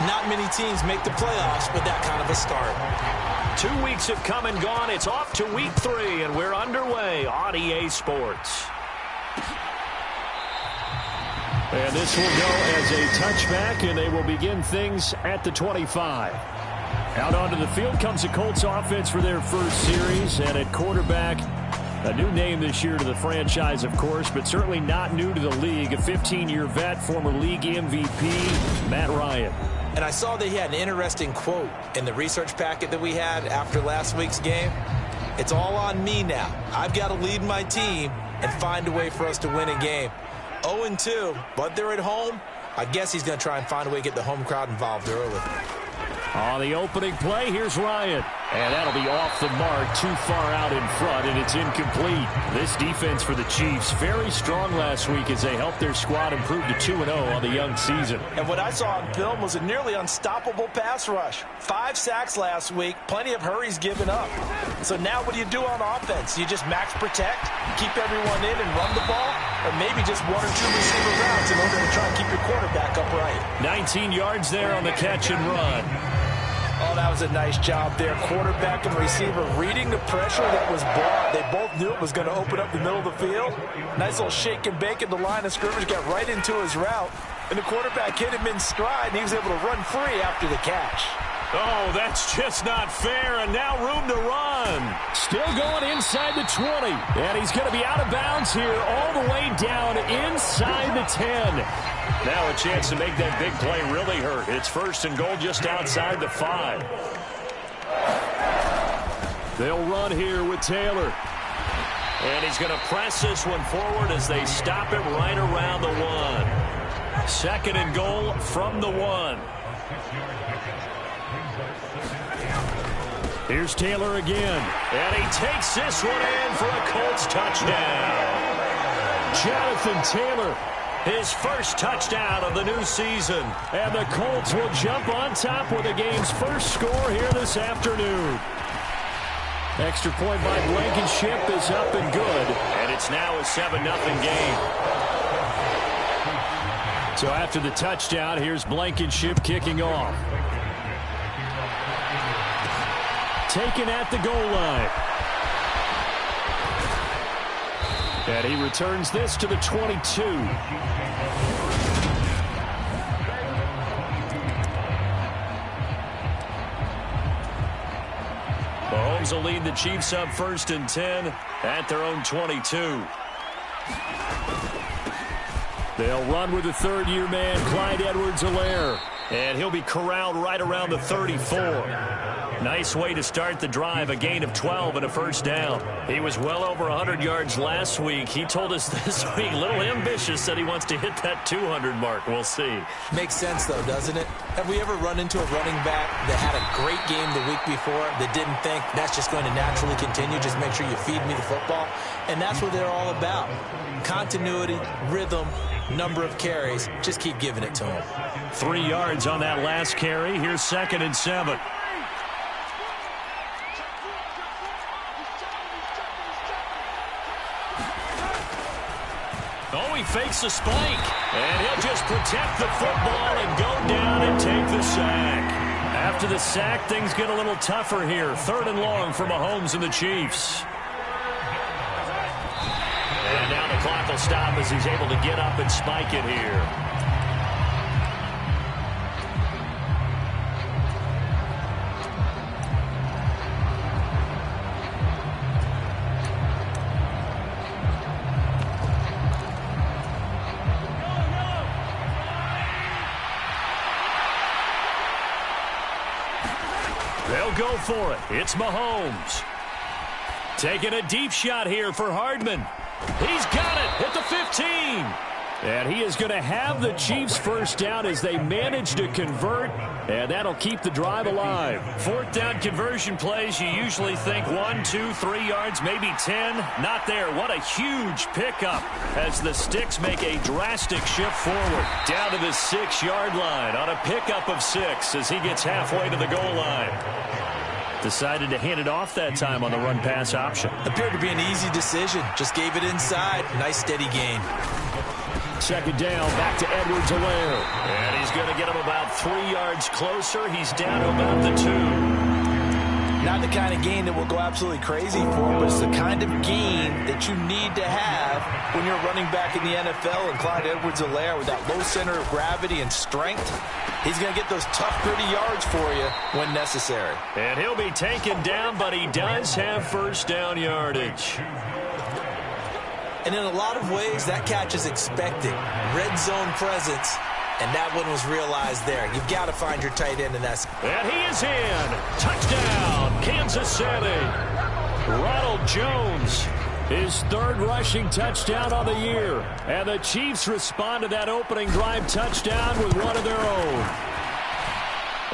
Not many teams make the playoffs with that kind of a start. 2 weeks have come and gone. It's off to week 3, and we're underway on EA Sports. And this will go as a touchback, and they will begin things at the 25. Out onto the field comes the Colts offense for their first series, and at quarterback, a new name this year to the franchise, of course, but certainly not new to the league. A 15-year vet, former league MVP, Matt Ryan. And I saw that he had an interesting quote in the research packet that we had after last week's game. It's all on me now. I've got to lead my team and find a way for us to win a game. 0-2, but they're at home. I guess he's going to try and find a way to get the home crowd involved early. On the opening play, here's Ryan. And that'll be off the mark, too far out in front, and it's incomplete. This defense for the Chiefs, very strong last week as they helped their squad improve to 2-0 on the young season. And what I saw on film was a nearly unstoppable pass rush. 5 sacks last week, plenty of hurries given up. So now what do you do on offense? You just max protect, keep everyone in and run the ball, or maybe just 1 or 2 receiver routes in order to try and keep your quarterback upright. 19 yards there on the catch and run. Oh, that was a nice job there. Quarterback and receiver reading the pressure that was brought. They both knew it was going to open up the middle of the field. Nice little shake and bake at the line of scrimmage, got right into his route. And the quarterback hit him in stride, and he was able to run free after the catch. Oh, that's just not fair, and now room to run. Still going inside the 20, and he's going to be out of bounds here all the way down inside the 10. Now a chance to make that big play really hurt. It's 1st and goal just outside the 5. They'll run here with Taylor. And he's going to press this one forward as they stop it right around the 1. 2nd and goal from the 1. Here's Taylor again. And he takes this one in for a Colts touchdown. Jonathan Taylor, his first touchdown of the new season. And the Colts will jump on top with the game's first score here this afternoon. Extra point by Blankenship is up and good. And it's now a 7-0 game. So after the touchdown, here's Blankenship kicking off. Taken at the goal line. And he returns this to the 22. Mahomes will lead the Chiefs up 1st and 10 at their own 22. They'll run with the 3rd-year man, Clyde Edwards-Helaire. And he'll be corralled right around the 34. Nice way to start the drive, a gain of 12 and a 1st down. He was well over 100 yards last week. He told us this week, a little ambitious, said he wants to hit that 200 mark. We'll see. Makes sense, though, doesn't it? Have we ever run into a running back that had a great game the week before that didn't think that's just going to naturally continue? Just make sure you feed me the football. And that's what they're all about. Continuity, rhythm, number of carries. Just keep giving it to him. 3 yards on that last carry. Here's 2nd and 7. Oh, he fakes the spike. And he'll just protect the football and go down and take the sack. After the sack, things get a little tougher here. 3rd and long for Mahomes and the Chiefs. And now the clock will stop as he's able to get up and spike it here. They'll go for it. It's Mahomes. Taking a deep shot here for Hardman. He's got it at the 15. And he is going to have the Chiefs 1st down as they manage to convert, and that'll keep the drive alive. 4th down conversion plays, you usually think 1, 2, 3 yards, maybe 10. Not there. What a huge pickup as the Sticks make a drastic shift forward. Down to the 6-yard line on a pickup of 6 as he gets halfway to the goal line. Decided to hand it off that time on the run-pass option. Appeared to be an easy decision. Just gave it inside. Nice steady gain. Second down, back to Edwards-Helaire. And he's going to get him about 3 yards closer. He's down to about the 2. Not the kind of gain that will go absolutely crazy for, but it's the kind of gain that you need to have when you're running back in the NFL. And Clyde Edwards-Helaire, with that low center of gravity and strength, he's going to get those tough, gritty yards for you when necessary. And he'll be taken down, but he does have first down yardage. And in a lot of ways, that catch is expected. Red zone presence, and that one was realized there. You've got to find your tight end in that. And he is in. Touchdown, Kansas City. Ronald Jones, his third rushing touchdown of the year. And the Chiefs respond to that opening drive touchdown with one of their own.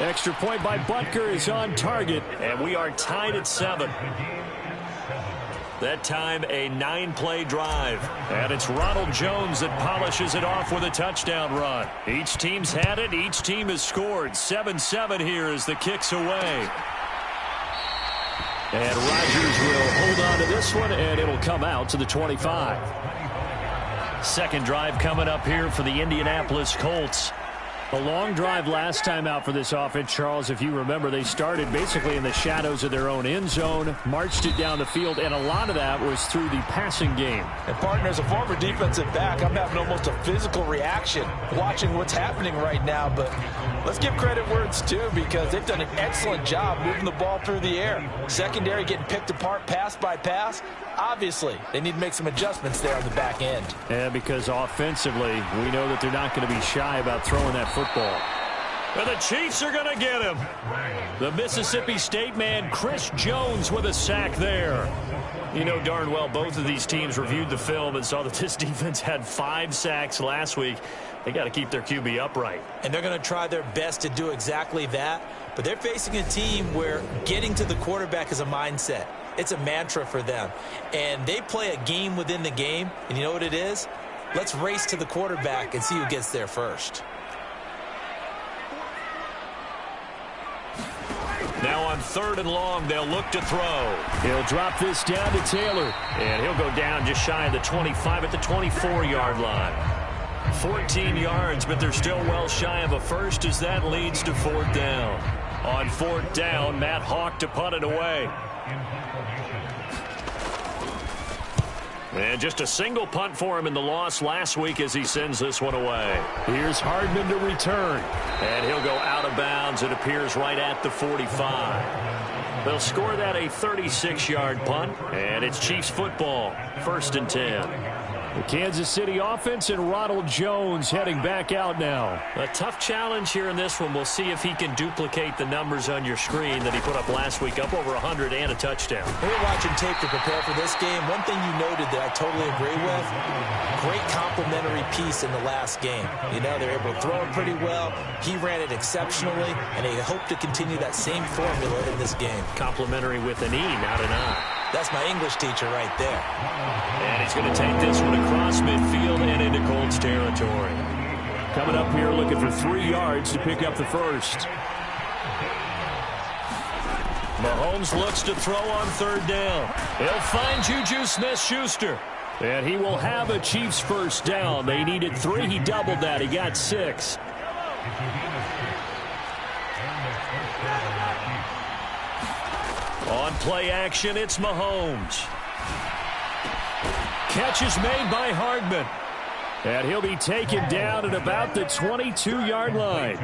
Extra point by Butker is on target. And we are tied at 7. That time, a 9-play drive. And it's Ronald Jones that polishes it off with a touchdown run. Each team's had it. Each team has scored. 7-7 here as the kick's away. And Rodgers will hold on to this one, and it'll come out to the 25. Second drive coming up here for the Indianapolis Colts. A long drive last time out for this offense, Charles. If you remember, they started basically in the shadows of their own end zone, marched it down the field, and a lot of that was through the passing game. And, partner, as a former defensive back, I'm having almost a physical reaction watching what's happening right now. But let's give credit where it's due, because they've done an excellent job moving the ball through the air. Secondary getting picked apart pass by pass. Obviously, they need to make some adjustments there on the back end. And because offensively, we know that they're not going to be shy about throwing that football. And the Chiefs are going to get him. The Mississippi State man, Chris Jones, with a sack there. You know darn well both of these teams reviewed the film and saw that this defense had 5 sacks last week. They got to keep their QB upright. And they're going to try their best to do exactly that. But they're facing a team where getting to the quarterback is a mindset. It's a mantra for them. And they play a game within the game. And you know what it is? Let's race to the quarterback and see who gets there first. Now on 3rd and long, they'll look to throw. He'll drop this down to Taylor. And he'll go down just shy of the 25 at the 24-yard line. 14 yards, but they're still well shy of a first as that leads to 4th down. On 4th down, Matt Hawk to punt it away. And just a single punt for him in the loss last week as he sends this one away. Here's Hardman to return. And he'll go out of bounds. It appears right at the 45. They'll score that a 36-yard punt. And it's Chiefs football. 1st and 10. The Kansas City offense and Ronald Jones heading back out now. A tough challenge here in this one. We'll see if he can duplicate the numbers on your screen that he put up last week, up over 100 and a touchdown. We were watching tape to prepare for this game. One thing you noted that I totally agree with, great complimentary piece in the last game. You know, they're able to throw it pretty well. He ran it exceptionally, and they hope to continue that same formula in this game. Complimentary with an E, not an I. That's my English teacher right there. And he's going to take this one across midfield and into Colts territory. Coming up here looking for 3 yards to pick up the first. Mahomes looks to throw on 3rd down. He'll find Juju Smith-Schuster. And he will have a Chiefs first down. They needed 3. He doubled that. He got 6. On play action, it's Mahomes. Catch is made by Hardman. And he'll be taken down at about the 22-yard line.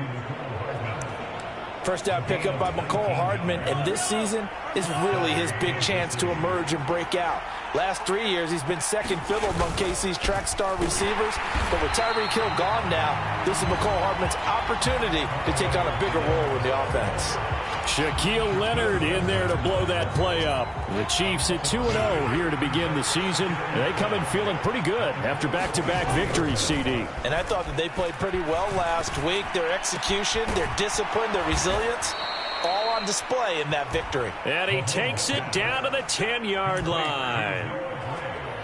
First down pickup by McCole Hardman, and this season is really his big chance to emerge and break out. Last 3 years, he's been second fiddle among KC's track star receivers, but with Tyreek Hill gone now, this is McCole Hardman's opportunity to take on a bigger role in the offense. Shaquille Leonard in there to blow that play up. The Chiefs at 2-0 here to begin the season. They come in feeling pretty good after back-to-back victories, CD. And I thought that they played pretty well last week. Their execution, their discipline, their resilience, all on display in that victory. And he takes it down to the 10-yard line.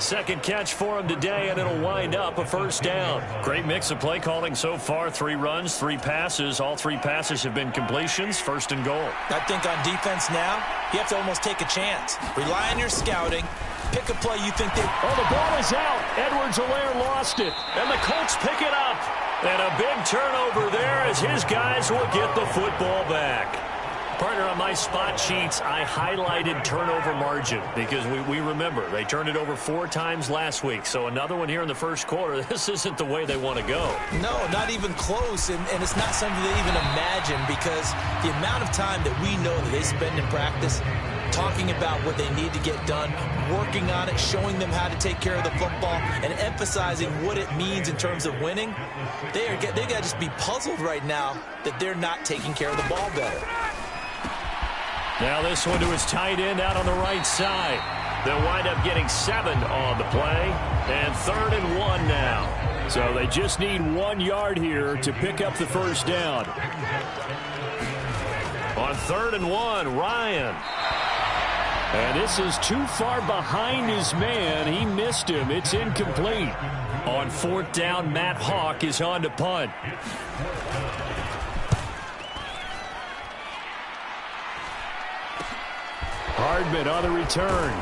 Second catch for him today, and it'll wind up a first down. Great mix of play calling so far. 3 runs, 3 passes. All 3 passes have been completions. 1st and goal. I think on defense now, you have to almost take a chance. Rely on your scouting. Pick a play you think they... Oh, the ball is out. Edwards-Helaire lost it, and the Colts pick it up. And a big turnover there as his guys will get the football back. Partner, on my spot sheets, I highlighted turnover margin because we remember they turned it over 4 times last week. So another one here in the first quarter. This isn't the way they want to go. No, not even close, and it's not something they even imagine because the amount of time that we know that they spend in practice talking about what they need to get done, working on it, showing them how to take care of the football, and emphasizing what it means in terms of winning, they got to just be puzzled right now that they're not taking care of the ball better. Now this one to his tight end out on the right side. They'll wind up getting 7 on the play, and 3rd and 1 now. So they just need 1 yard here to pick up the first down. On 3rd and 1, Ryan. And this is too far behind his man. He missed him. It's incomplete. On 4th down, Matt Hawk is on to punt. Hardman on the return.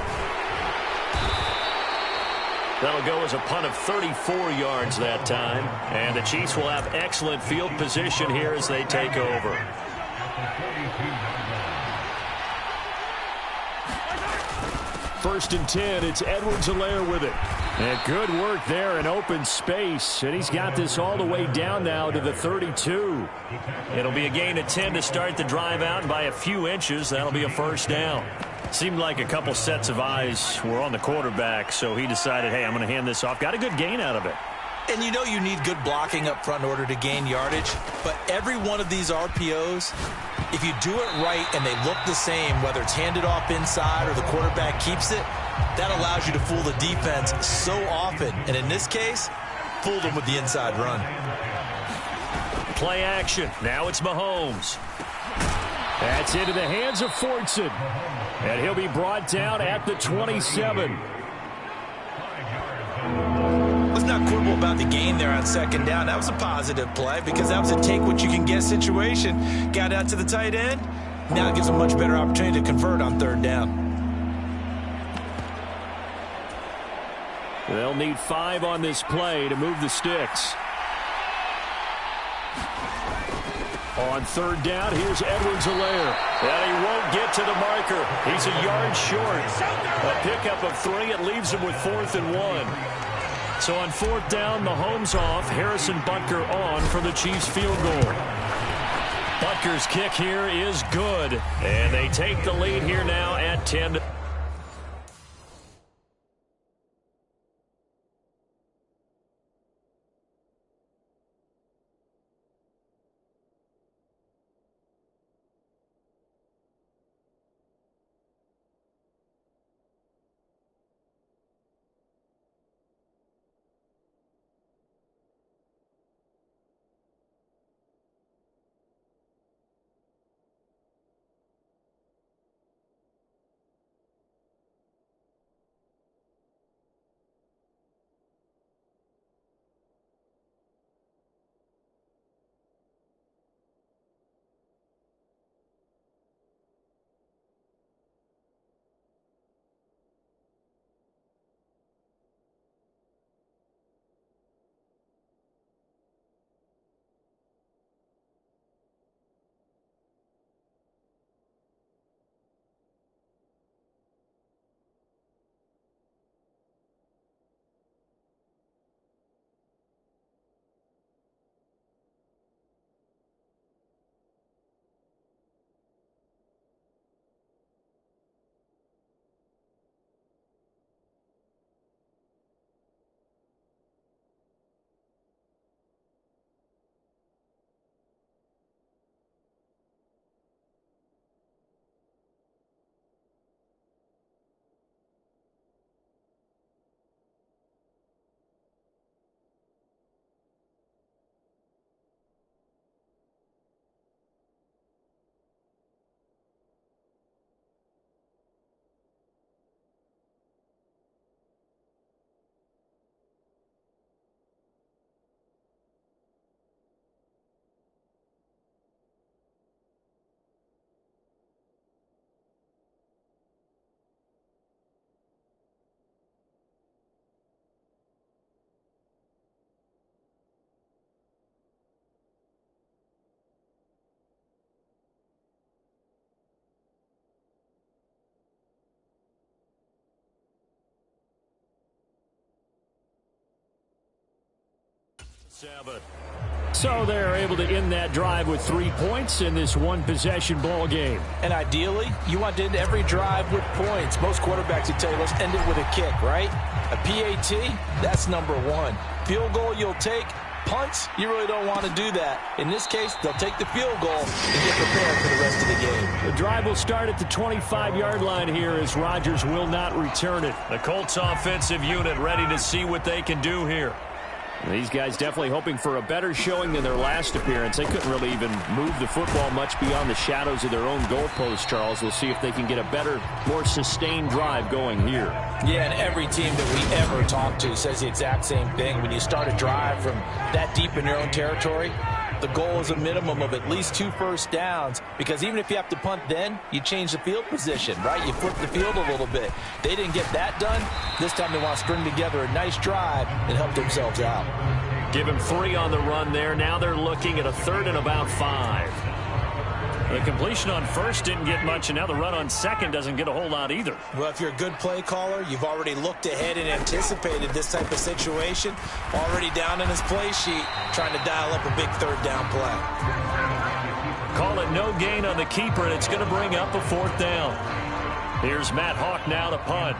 That'll go as a punt of 34 yards that time. And the Chiefs will have excellent field position here as they take over. First and 10, it's Edwards-Helaire with it. And good work there in open space. And he's got this all the way down now to the 32. It'll be a gain of 10 to start the drive out, and by a few inches, that'll be a first down. Seemed like a couple sets of eyes were on the quarterback, so he decided, hey, I'm going to hand this off. Got a good gain out of it. And you know you need good blocking up front in order to gain yardage, but every one of these RPOs, if you do it right and they look the same, whether it's handed off inside or the quarterback keeps it, that allows you to fool the defense so often. And in this case, fooled them with the inside run. Play action. Now it's Mahomes. That's into the hands of Fortson. And he'll be brought down at the 27. Let's not quibble about the gain there on 2nd down. That was a positive play because that was a take-what-you-can-get situation. Got out to the tight end. Now it gives them a much better opportunity to convert on 3rd down. They'll need 5 on this play to move the sticks. On 3rd down, here's Edwards-Helaire. And he won't get to the marker. He's a yard short. A pickup of 3. It leaves him with 4th and 1. So on 4th down, Mahomes off. Harrison Butker on for the Chiefs field goal. Butker's kick here is good. And they take the lead here now at 10. Sabbath. So they're able to end that drive with 3 points in this one-possession ball game. And ideally, you want to end every drive with points. Most quarterbacks would tell you, let's end it with a kick, right? A PAT, that's number one. Field goal you'll take. Punts, you really don't want to do that. In this case, they'll take the field goal and get prepared for the rest of the game. The drive will start at the 25-yard line here as Rodgers will not return it. The Colts offensive unit ready to see what they can do here. These guys definitely hoping for a better showing than their last appearance. They couldn't really even move the football much beyond the shadows of their own goalpost, Charles. We'll see if they can get a better, more sustained drive going here. Yeah, and every team that we ever talk to says the exact same thing. When you start a drive from that deep in your own territory, the goal is a minimum of at least 2 first downs, because even if you have to punt then, you change the field position, right? You flip the field a little bit. They didn't get that done. This time they want to string together a nice drive and help themselves out. Give him 3 on the run there. Now they're looking at a 3rd and about 5. The completion on first didn't get much, and now the run on second doesn't get a whole lot either. Well, if you're a good play caller, you've already looked ahead and anticipated this type of situation. Already down in his play sheet, trying to dial up a big 3rd down play. Call it no gain on the keeper, and it's going to bring up a 4th down. Here's Matt Hawk now to punt.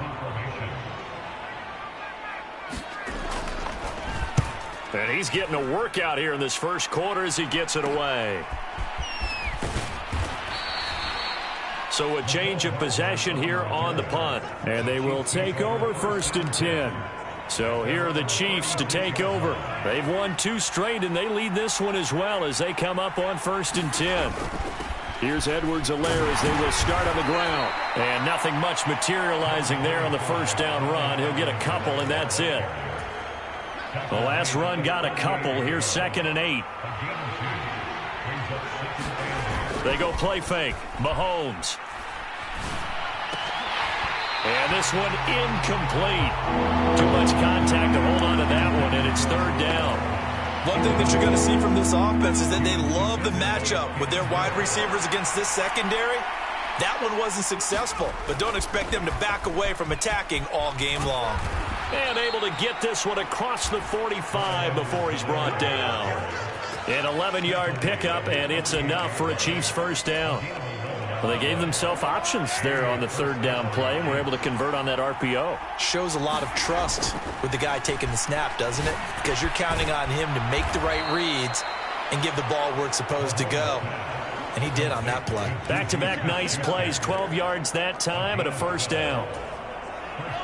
And he's getting a workout here in this first quarter as he gets it away. So a change of possession here on the punt. And they will take over 1st and 10. So here are the Chiefs to take over. They've won 2 straight, and they lead this one as well as they come up on 1st and 10. Here's Edwards-Helaire as they will start on the ground. And nothing much materializing there on the 1st down run. He'll get a couple, and that's it. The last run got a couple. Here's 2nd and 8. They go play fake. Mahomes. And this one incomplete. Too much contact to hold on to that one, and it's 3rd down. One thing that you're going to see from this offense is that they love the matchup with their wide receivers against this secondary. That one wasn't successful, but don't expect them to back away from attacking all game long. And able to get this one across the 45 before he's brought down. An 11-yard pickup, and it's enough for a Chiefs 1st down. Well, they gave themselves options there on the 3rd down play, and were able to convert on that RPO. Shows a lot of trust with the guy taking the snap, doesn't it? Because you're counting on him to make the right reads and give the ball where it's supposed to go. And he did on that play. Back-to-back nice plays, 12 yards that time and a 1st down.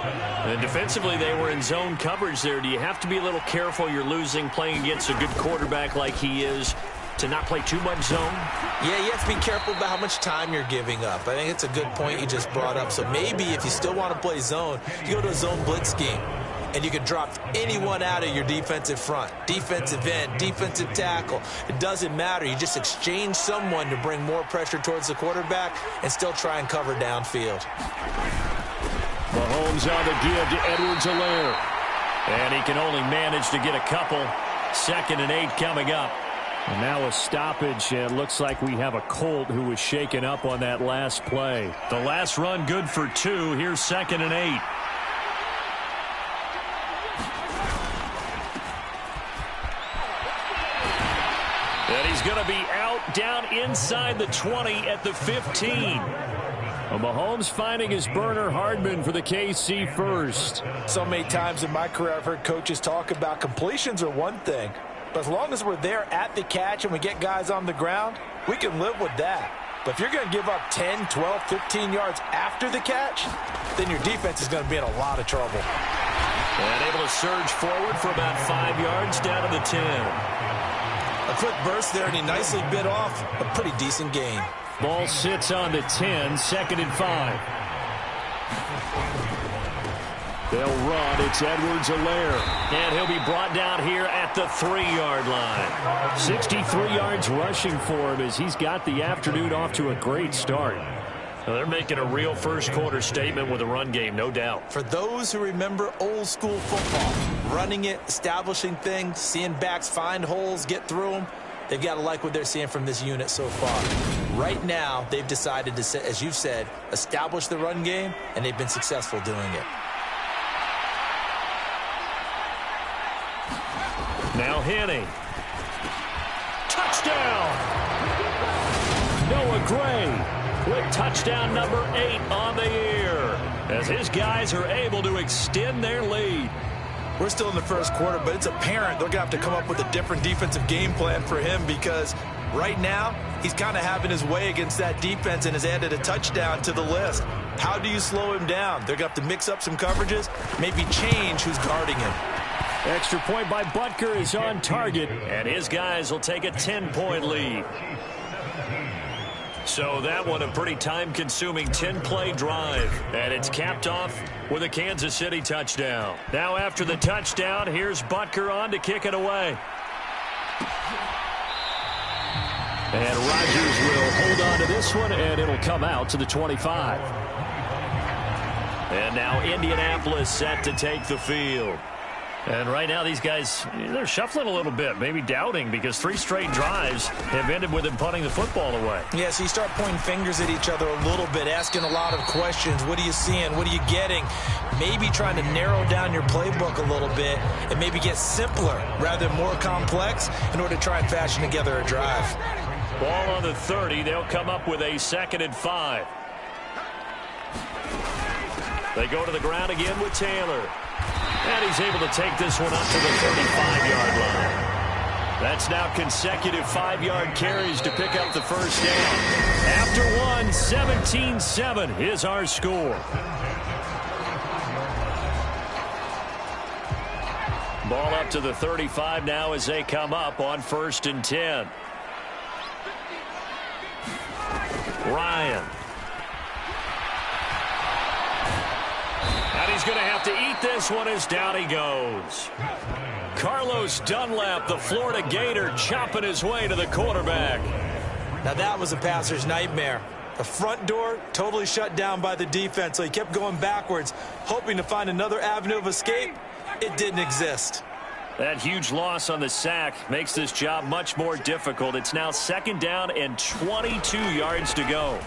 And defensively, they were in zone coverage there. Do you have to be a little careful? You're losing, playing against a good quarterback like he is, to not play too much zone? Yeah, you have to be careful about how much time you're giving up. I think it's a good point you just brought up. So maybe if you still want to play zone, you go to a zone blitz scheme, and you can drop anyone out of your defensive front, defensive end, defensive tackle. It doesn't matter. You just exchange someone to bring more pressure towards the quarterback and still try and cover downfield. Mahomes on the give to Edwards-Helaire. And he can only manage to get a couple. 2nd and 8 coming up. And now a stoppage, and looks like we have a Colt who was shaken up on that last play. The last run good for 2. Here's 2nd and 8. And he's going to be out down inside the 20 at the 15. Well, Mahomes finding his burner, Hardman, for the KC first. So many times in my career I've heard coaches talk about completions are one thing, but as long as we're there at the catch and we get guys on the ground, we can live with that. But if you're going to give up 10, 12, 15 yards after the catch, then your defense is going to be in a lot of trouble. And able to surge forward for about 5 yards down to the 10. A quick burst there, and he nicely bit off a pretty decent gain. Ball sits on the 10, 2nd and 5. They'll run. It's Edwards-Helaire. And he'll be brought down here at the 3-yard line. 63 yards rushing for him as he's got the afternoon off to a great start. Well, they're making a real first-quarter statement with a run game, no doubt. For those who remember old-school football, running it, establishing things, seeing backs find holes, get through them, they've got to like what they're seeing from this unit so far. Right now, they've decided to, as you've said, establish the run game, and they've been successful doing it. Now Henney. Touchdown! Noah Gray with touchdown number 8 on the year, as his guys are able to extend their lead. We're still in the first quarter, but it's apparent they're going to have to come up with a different defensive game plan for him, because right now he's kind of having his way against that defense and has added a touchdown to the list. How do you slow him down? They're going to have to mix up some coverages, maybe change who's guarding him. Extra point by Butker is on target, and his guys will take a 10-point lead. So that one a pretty time-consuming 10-play drive, and it's capped off with a Kansas City touchdown. Now after the touchdown, here's Butker on to kick it away. And Rodgers will hold on to this one, and it'll come out to the 25. And now Indianapolis set to take the field. And right now these guys, they're shuffling a little bit, maybe doubting, because 3 straight drives have ended with them punting the football away. Yeah, so you start pointing fingers at each other a little bit, asking a lot of questions. What are you seeing? What are you getting? Maybe trying to narrow down your playbook a little bit and maybe get simpler rather than more complex in order to try and fashion together a drive. Ball on the 30. They'll come up with a 2nd and 5. They go to the ground again with Taylor. And he's able to take this one up to the 35-yard line. That's now consecutive 5-yard carries to pick up the first down. After one, 17-7 is our score. Ball up to the 35 now as they come up on 1st and 10. Ryan. And he's going to have to eat this one as down he goes. Carlos Dunlap, the Florida Gator, chopping his way to the quarterback. Now that was a passer's nightmare. The front door totally shut down by the defense, so he kept going backwards, hoping to find another avenue of escape. It didn't exist. That huge loss on the sack makes this job much more difficult. It's now 2nd down and 22 yards to go.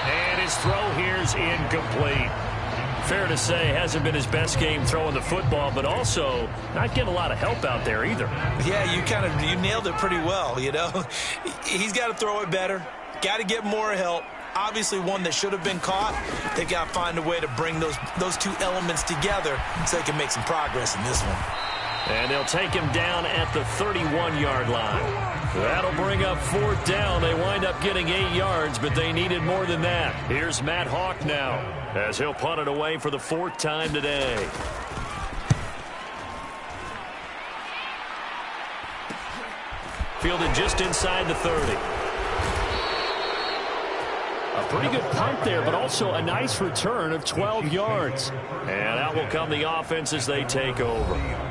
And his throw here's incomplete. Fair to say, hasn't been his best game throwing the football, but also not getting a lot of help out there either. Yeah, you nailed it pretty well, you know. He's got to throw it better, got to get more help. Obviously one that should have been caught. They've got to find a way to bring those two elements together so they can make some progress in this one. And they'll take him down at the 31-yard line. That'll bring up 4th down. They wind up getting 8 yards, but they needed more than that. Here's Matt Hawk now, as he'll punt it away for the 4th time today. Fielded just inside the 30. A pretty good punt there, but also a nice return of 12 yards. And out will come the offense as they take over.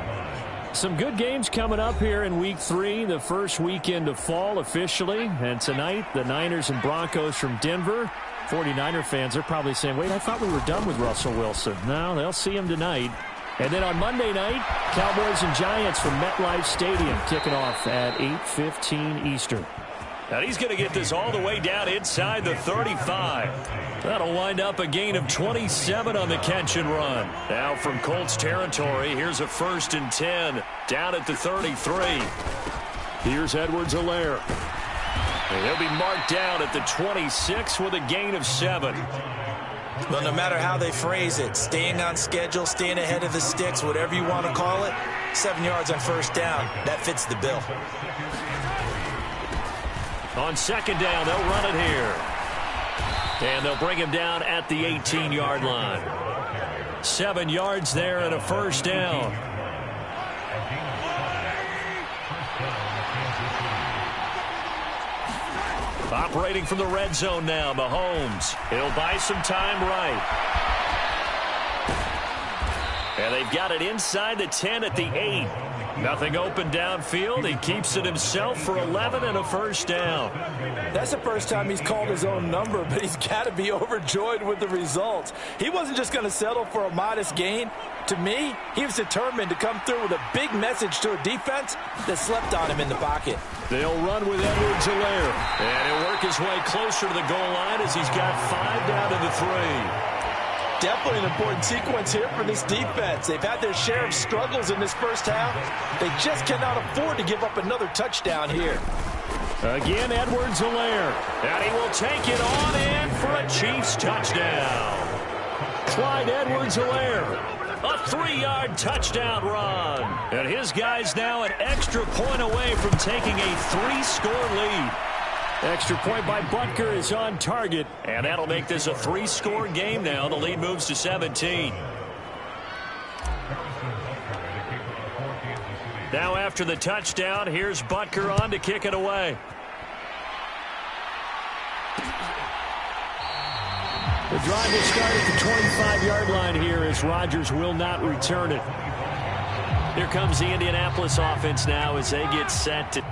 Some good games coming up here in Week 3, the first weekend of fall officially. And tonight, the Niners and Broncos from Denver. 49er fans are probably saying, wait, I thought we were done with Russell Wilson. No, they'll see him tonight. And then on Monday night, Cowboys and Giants from MetLife Stadium kicking off at 8:15 Eastern. And he's going to get this all the way down inside the 35. That'll wind up a gain of 27 on the catch and run. Now from Colts territory, here's a 1st and 10 down at the 33. Here's Edwards-Helaire. And he'll be marked down at the 26 with a gain of 7. Well, no matter how they phrase it, staying on schedule, staying ahead of the sticks, whatever you want to call it, 7 yards on 1st down, that fits the bill. On 2nd down, they'll run it here. And they'll bring him down at the 18-yard line. 7 yards there and a 1st down. Operating from the red zone now, Mahomes. He'll buy some time right. And they've got it inside the 10 at the 8. Nothing open downfield. He keeps it himself for 11 and a 1st down. That's the first time he's called his own number, but he's got to be overjoyed with the results. He wasn't just going to settle for a modest gain. To me, he was determined to come through with a big message to a defense that slept on him in the pocket. They'll run with Edwards-Helaire. And he'll work his way closer to the goal line as he's got 5 down to the 3. definitely an important sequence here for this defense. They've had their share of struggles in this first half. They just cannot afford to give up another touchdown here. Again, Edwards-Helaire. And he will take it on in for a Chiefs touchdown. Clyde Edwards-Helaire. A 3-yard touchdown run. And his guys now an extra point away from taking a 3-score lead. Extra point by Butker is on target. And that'll make this a 3-score game now. The lead moves to 17. Now after the touchdown, here's Butker on to kick it away. The drive will start at the 25-yard line here as Rodgers will not return it. Here comes the Indianapolis offense now as they get set to...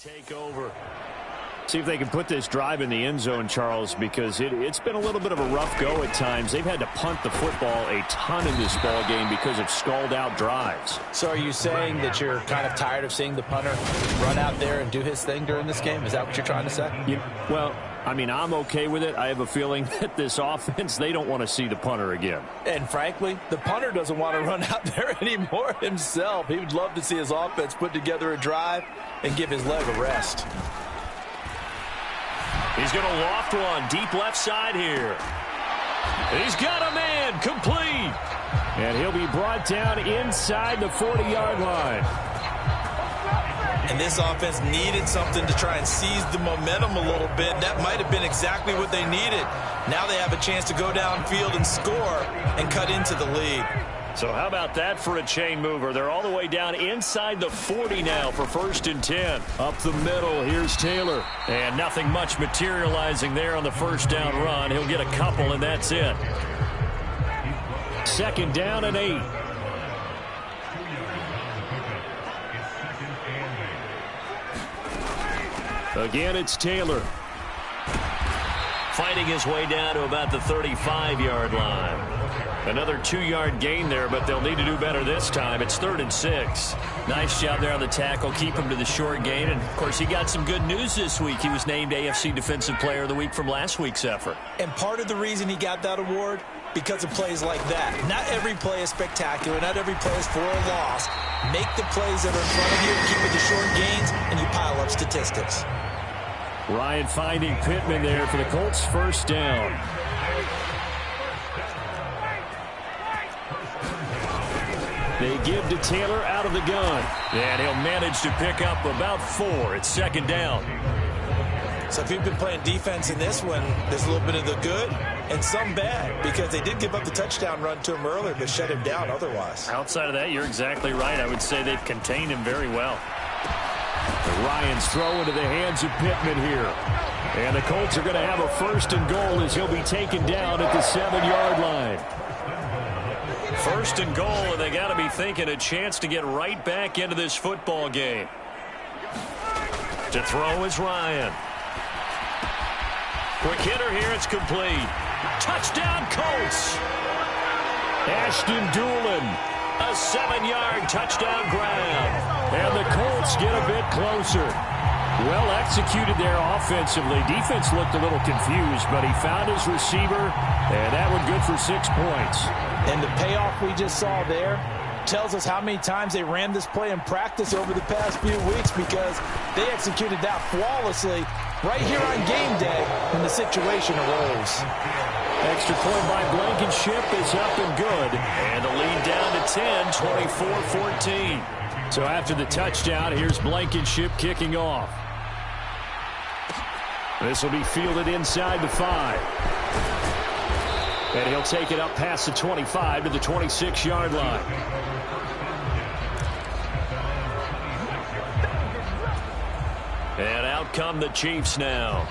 take over. See if they can put this drive in the end zone, Charles, because it's been a little bit of a rough go at times. They've had to punt the football a ton in this ball game because of stalled-out drives. So are you saying that you're kind of tired of seeing the punter run out there and do his thing during this game? Is that what you're trying to say? Well, I mean, I'm okay with it. I have a feeling that this offense, they don't want to see the punter again. And frankly, the punter doesn't want to run out there anymore himself. He would love to see his offense put together a drive and give his leg a rest. He's going to loft one deep left side here. He's got a man complete. And he'll be brought down inside the 40-yard line. And this offense needed something to try and seize the momentum a little bit. That might have been exactly what they needed. Now they have a chance to go downfield and score and cut into the lead. So how about that for a chain mover? They're all the way down inside the 40 now for 1st and 10. Up the middle, here's Taylor. And nothing much materializing there on the first down run. He'll get a couple, and that's it. 2nd down and 8. Again, it's Taylor. Fighting his way down to about the 35-yard line. Another 2-yard gain there, but they'll need to do better this time. It's 3rd and 6. Nice job there on the tackle. Keep him to the short gain. And, of course, he got some good news this week. He was named AFC Defensive Player of the Week from last week's effort. And part of the reason he got that award, because of plays like that. Not every play is spectacular. Not every play is for a loss. Make the plays that are in front of you, keep it to short gains, and you pile up statistics. Ryan finding Pittman there for the Colts' 1st down. They give to Taylor out of the gun. And he'll manage to pick up about 4. It's 2nd down. So if you've been playing defense in this one, there's a little bit of the good and some bad, because they did give up the touchdown run to him earlier, but shut him down otherwise. Outside of that, you're exactly right. I would say they've contained him very well. Ryan's throw into the hands of Pittman here. And the Colts are going to have a 1st and goal as he'll be taken down at the 7-yard line. 1st and goal, and they got to be thinking a chance to get right back into this football game. To throw is Ryan. Quick hitter here, it's complete. Touchdown, Colts! Ashton Doolin, a 7-yard touchdown grab. And the Colts get a bit closer. Well executed there offensively. Defense looked a little confused, but he found his receiver, and that one good for 6 points. And the payoff we just saw there tells us how many times they ran this play in practice over the past few weeks, because they executed that flawlessly right here on game day when the situation arose. Extra point by Blankenship is up and good. And the lead down to 10, 24-14. So after the touchdown, here's Blankenship kicking off. This will be fielded inside the 5. And he'll take it up past the 25 to the 26-yard line. And out come the Chiefs now.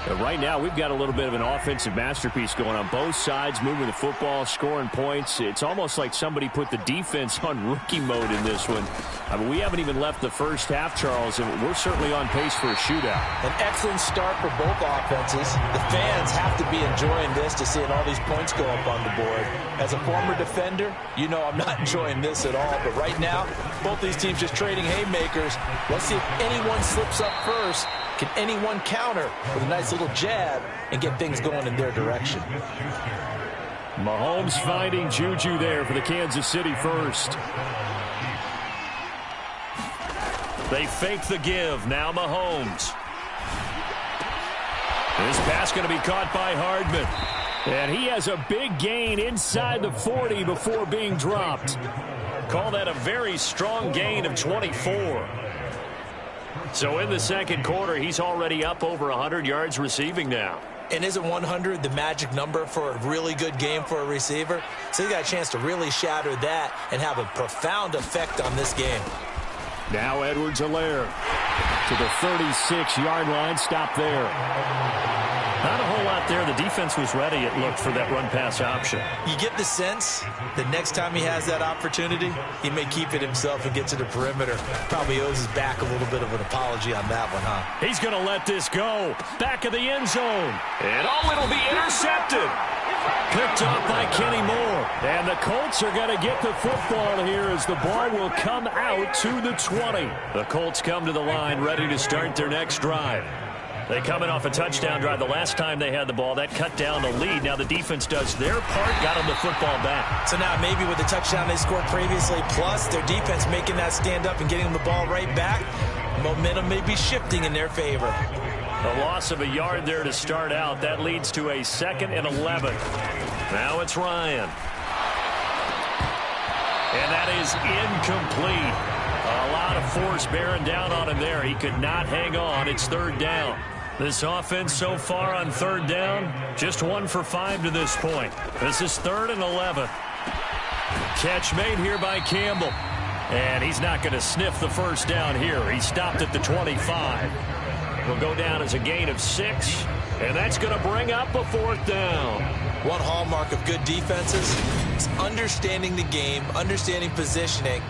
But right now, we've got a little bit of an offensive masterpiece going on both sides, moving the football, scoring points. It's almost like somebody put the defense on rookie mode in this one. I mean, we haven't even left the first half, Charles, and we're certainly on pace for a shootout. An excellent start for both offenses. The fans have to be enjoying this to seeing all these points go up on the board. As a former defender, you know I'm not enjoying this at all. But right now, both these teams just trading haymakers. Let's see if anyone slips up first. Can anyone counter with a nice little jab and get things going in their direction? Mahomes finding Juju there for the Kansas City first. They fake the give. Now Mahomes. This pass going to be caught by Hardman. And he has a big gain inside the 40 before being dropped. Call that a very strong gain of 24. So in the second quarter, he's already up over 100 yards receiving now. And isn't 100 the magic number for a really good game for a receiver? So he got a chance to really shatter that and have a profound effect on this game. Now Edwards-Helaire to the 36-yard line. Stop there. Not a whole lot there. The defense was ready, it looked, for that run-pass option. You get the sense that next time he has that opportunity, he may keep it himself and get to the perimeter. Probably owes his back a little bit of an apology on that one, huh? He's going to let this go. Back of the end zone. And it'll be intercepted. Picked up by Kenny Moore. And the Colts are going to get the football here as the ball will come out to the 20. The Colts come to the line ready to start their next drive. They come in off a touchdown drive. The last time they had the ball, that cut down the lead. Now the defense does their part, got them the football back. So now maybe with the touchdown they scored previously, plus their defense making that stand up and getting the ball right back, momentum may be shifting in their favor. A loss of a yard there to start out. That leads to a 2nd and 11. Now it's Ryan. And that is incomplete. A lot of force bearing down on him there. He could not hang on. It's 3rd down. This offense so far on 3rd down, just 1 for 5 to this point. This is 3rd and 11. Catch made here by Campbell. And he's not going to sniff the first down here. He stopped at the 25. Will go down as a gain of 6. And that's going to bring up a 4th down. One hallmark of good defenses is understanding the game, understanding positioning,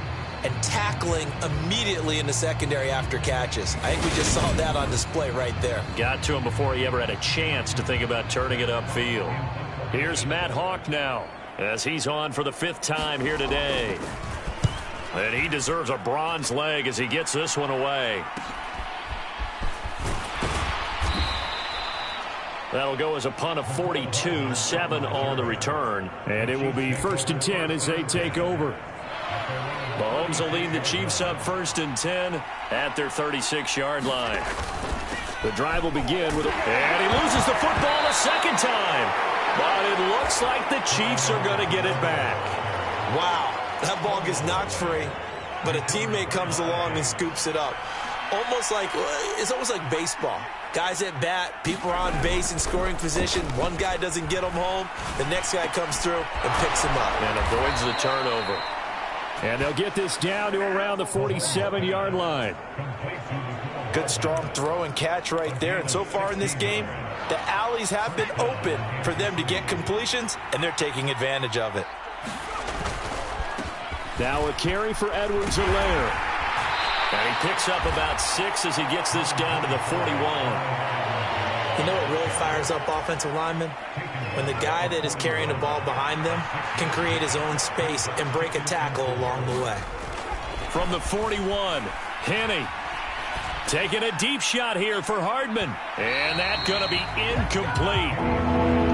and tackling immediately in the secondary after catches. I think we just saw that on display right there. Got to him before he ever had a chance to think about turning it upfield. Here's Matt Hawk now as he's on for the 5th time here today. And he deserves a bronze leg as he gets this one away. That'll go as a punt of 42, 7 on the return. And it will be 1st and 10 as they take over. Mahomes will lead the Chiefs up 1st and 10 at their 36-yard line. The drive will begin with and he loses the football a 2nd time. But it looks like the Chiefs are going to get it back. Wow, that ball gets knocked free, but a teammate comes along and scoops it up. It's almost like baseball. Guys at bat, people are on base in scoring position. One guy doesn't get him home. The next guy comes through and picks him up. And avoids the turnover. And they'll get this down to around the 47-yard line. Good strong throw and catch right there. And so far in this game, the alleys have been open for them to get completions, and they're taking advantage of it. Now a carry for Edwards-Helaire. And he picks up about 6 as he gets this down to the 41. You know what really fires up offensive linemen? When the guy that is carrying the ball behind them can create his own space and break a tackle along the way. From the 41, Henney taking a deep shot here for Hardman. And that's going to be incomplete.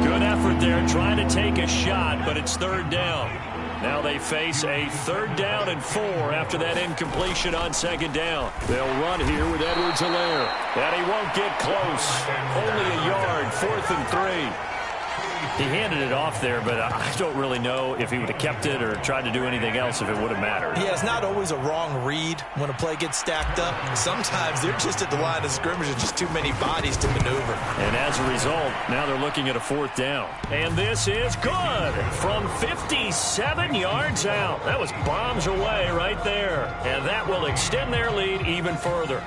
Good effort there trying to take a shot, but it's 3rd down. Now they face a 3rd down and 4 after that incompletion on 2nd down. They'll run here with Edwards-Helaire. And he won't get close. Only a yard, 4th and 3. He handed it off there, but I don't really know if he would have kept it or tried to do anything else if it would have mattered. Yeah, it's not always a wrong read when a play gets stacked up. Sometimes they're just at the line of scrimmage and just too many bodies to maneuver. And as a result, now they're looking at a 4th down. And this is good from 57 yards out. That was bombs away right there. And that will extend their lead even further.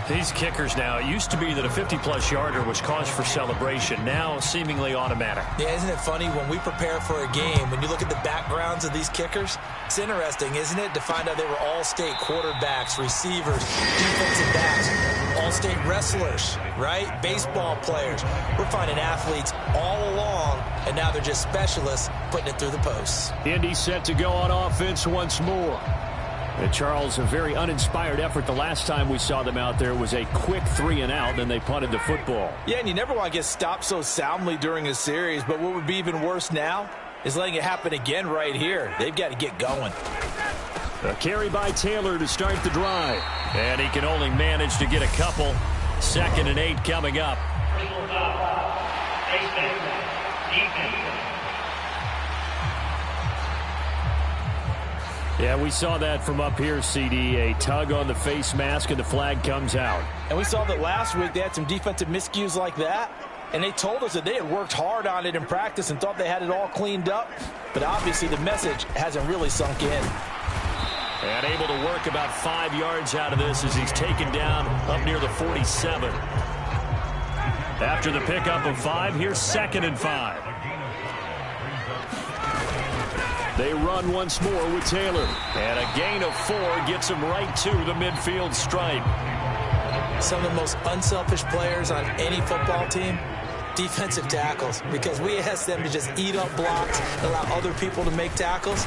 These kickers now, it used to be that a 50-plus yarder was cause for celebration. Now seemingly automatic. Yeah, isn't it funny when we prepare for a game, when you look at the backgrounds of these kickers, it's interesting, isn't it, to find out they were all-state quarterbacks, receivers, defensive backs, all-state wrestlers, right? Baseball players. We're finding athletes all along, and now they're just specialists putting it through the posts. Indy set to go on offense once more. And Charles, a very uninspired effort. The last time we saw them out there was a quick 3-and-out, then they punted the football. Yeah, and you never want to get stopped so soundly during a series, but what would be even worse now is letting it happen again right here. They've got to get going. A carry by Taylor to start the drive. And he can only manage to get a couple. 2nd and 8 coming up. Yeah, we saw that from up here, CD. A tug on the face mask, and the flag comes out. And we saw that last week they had some defensive miscues like that, and they told us that they had worked hard on it in practice and thought they had it all cleaned up. But obviously the message hasn't really sunk in. And able to work about 5 yards out of this as he's taken down up near the 47. After the pickup of 5, here's 2nd and 5. They run once more with Taylor. And a gain of 4 gets him right to the midfield stripe. Some of the most unselfish players on any football team, defensive tackles, because we ask them to just eat up blocks, allow other people to make tackles.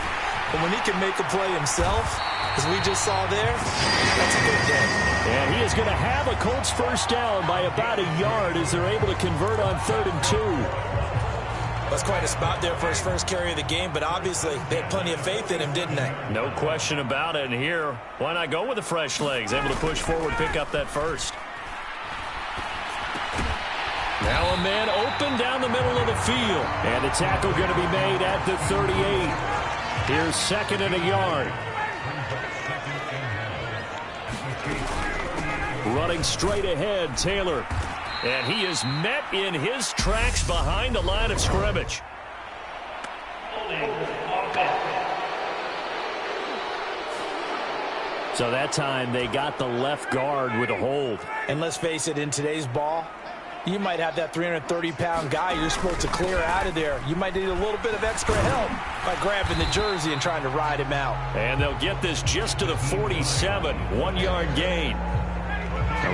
But when he can make a play himself, as we just saw there, that's a good day. And he is going to have a Colts 1st down by about a yard as they're able to convert on 3rd and 2. That's quite a spot there for his first carry of the game, but obviously they had plenty of faith in him, didn't they? No question about it. And here, why not go with the fresh legs? Able to push forward, pick up that first. Now a man open down the middle of the field. And the tackle going to be made at the 38. Here's 2nd and a yard. Running straight ahead, Taylor. And he is met in his tracks behind the line of scrimmage. So that time they got the left guard with a hold. And let's face it, in today's ball, you might have that 330-pound guy you're supposed to clear out of there. You might need a little bit of extra help by grabbing the jersey and trying to ride him out. And they'll get this just to the 47, 1-yard gain.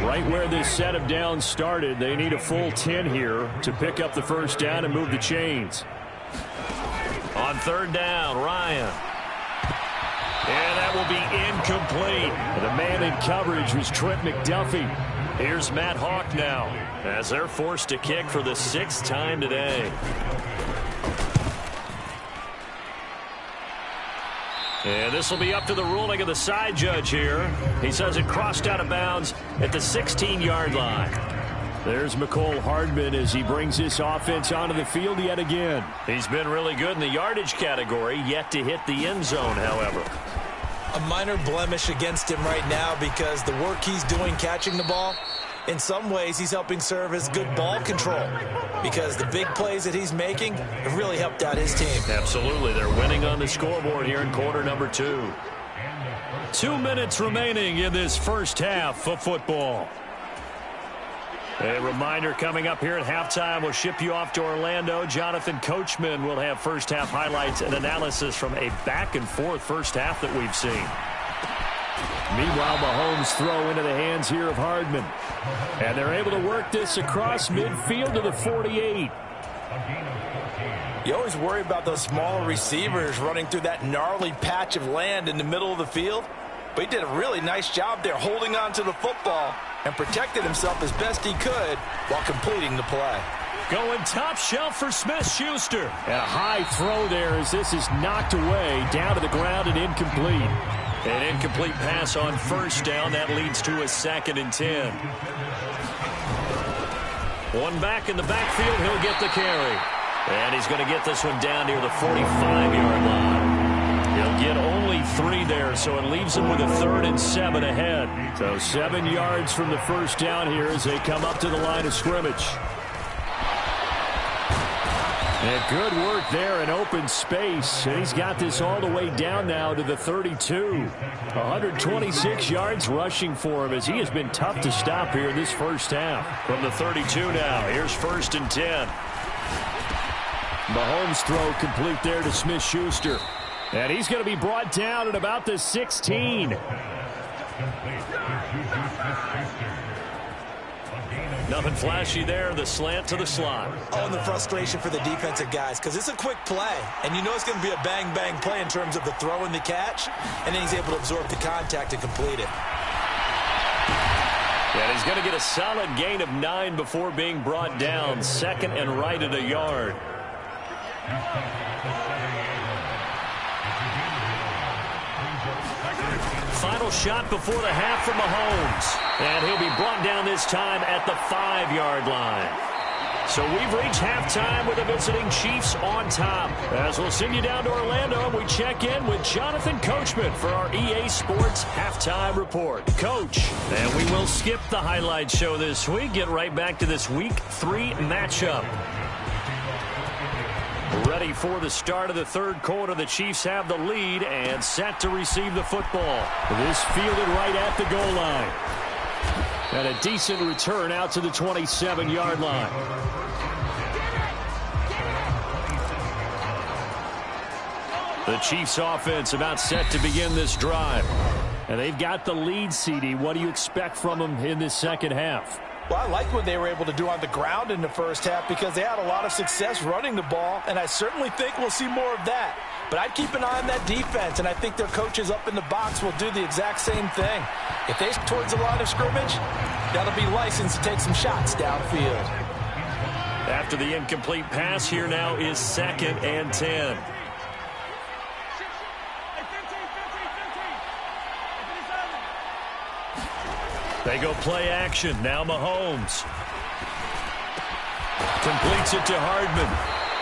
Right where this set of downs started, they need a full 10 here to pick up the 1st down and move the chains. On 3rd down, Ryan. And that will be incomplete. The man in coverage was Trent McDuffie. Here's Matt Hawk now as they're forced to kick for the 6th time today. And this will be up to the ruling of the side judge here. He says it crossed out of bounds at the 16-yard line. There's McCole Hardman as he brings this offense onto the field yet again. He's been really good in the yardage category, yet to hit the end zone, however. A minor blemish against him right now because the work he's doing catching the ball, in some ways he's helping serve as good ball control because the big plays that he's making have really helped out his team. Absolutely. They're winning on the scoreboard here in quarter number 2. 2 minutes remaining in this first half of football. A reminder coming up here at halftime. We'll ship you off to Orlando. Jonathan Coachman will have first half highlights and analysis from a back-and-forth first half that we've seen. Meanwhile, Mahomes throw into the hands here of Hardman. And they're able to work this across midfield to the 48. You always worry about those smaller receivers running through that gnarly patch of land in the middle of the field. But he did a really nice job there holding on to the football and protected himself as best he could while completing the play. Going top shelf for Smith-Schuster. And a high throw there as this is knocked away down to the ground and incomplete. An incomplete pass on first down. That leads to a 2nd and 10. One back in the backfield. He'll get the carry. And he's going to get this one down near the 45-yard line. He'll get only 3 there, so it leaves him with a 3rd and 7 ahead. So 7 yards from the first down here as they come up to the line of scrimmage. And good work there in open space. And he's got this all the way down now to the 32. 126 yards rushing for him as he has been tough to stop here in this first half. From the 32 now, here's 1st and 10. Mahomes' throw complete there to Smith-Schuster. And he's going to be brought down at about the 16. Nothing flashy there, the slant to the slot. Oh, and the frustration for the defensive guys, because it's a quick play, and you know it's going to be a bang-bang play in terms of the throw and the catch, and then he's able to absorb the contact and complete it. And he's going to get a solid gain of 9 before being brought down, 2nd and right at a yard. Final shot before the half from Mahomes. And he'll be brought down this time at the 5-yard line. So we've reached halftime with the visiting Chiefs on top. As we'll send you down to Orlando, and we check in with Jonathan Coachman for our EA Sports Halftime Report. Coach, and we will skip the highlight show this week. Get right back to this Week 3 matchup. Ready for the start of the 3rd quarter. The Chiefs have the lead and set to receive the football. This fielded right at the goal line. And a decent return out to the 27-yard line. The Chiefs offense about set to begin this drive. And they've got the lead, CD. What do you expect from them in this second half? Well, I liked what they were able to do on the ground in the first half because they had a lot of success running the ball, and I certainly think we'll see more of that. But I'd keep an eye on that defense, and I think their coaches up in the box will do the exact same thing. If they towards the line of scrimmage, that'll be licensed to take some shots downfield. After the incomplete pass, here now is 2nd and 10. They go play action. Now Mahomes. Completes it to Hardman.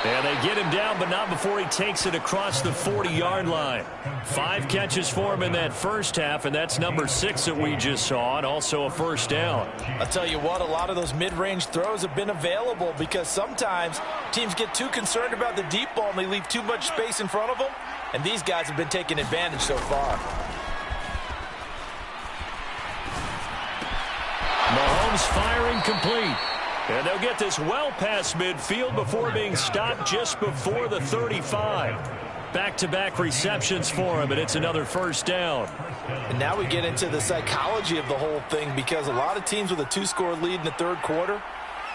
And they get him down, but not before he takes it across the 40-yard line. 5 catches for him in that first half, and that's number 6 that we just saw, and also a first down. I'll tell you what, a lot of those mid-range throws have been available because sometimes teams get too concerned about the deep ball and they leave too much space in front of them, and these guys have been taking advantage so far. Mahomes firing complete. And they'll get this well past midfield before being stopped just before the 35. Back-to-back receptions for him, and it's another first down. And now we get into the psychology of the whole thing because a lot of teams with a 2-score lead in the 3rd quarter,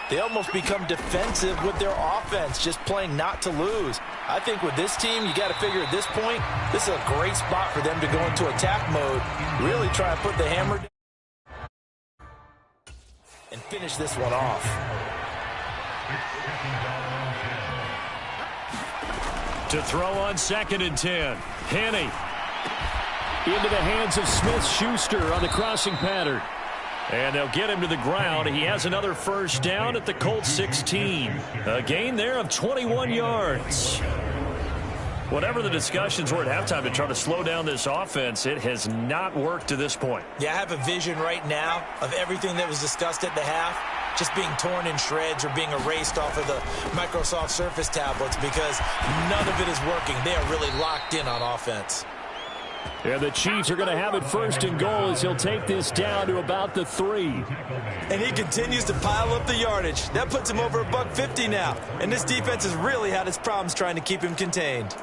they almost become defensive with their offense, just playing not to lose. I think with this team, you got to figure at this point, this is a great spot for them to go into attack mode, really try and put the hammer down and finish this one off. To throw on 2nd and 10. Henney. Into the hands of Smith-Schuster on the crossing pattern. And they'll get him to the ground. He has another first down at the Colts 16. A gain there of 21 yards. Whatever the discussions were at halftime to try to slow down this offense, it has not worked to this point. Yeah, I have a vision right now of everything that was discussed at the half just being torn in shreds or being erased off of the Microsoft Surface tablets because none of it is working. They are really locked in on offense. And the Chiefs are going to have it 1st and goal as he'll take this down to about the 3. And he continues to pile up the yardage. That puts him over $150 now. And this defense has really had its problems trying to keep him contained.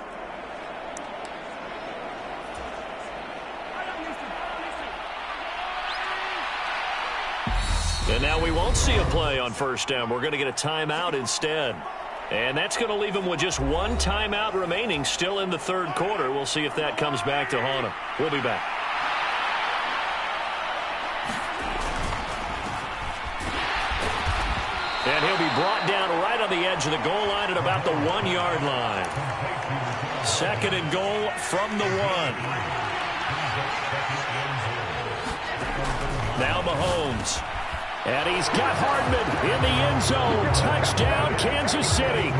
And now we won't see a play on first down. We're going to get a timeout instead. And that's going to leave him with just 1 timeout remaining still in the 3rd quarter. We'll see if that comes back to haunt him. We'll be back. And he'll be brought down right on the edge of the goal line at about the 1-yard line. 2nd and goal from the 1. Now Mahomes. And he's got Hardman in the end zone. Touchdown, Kansas City.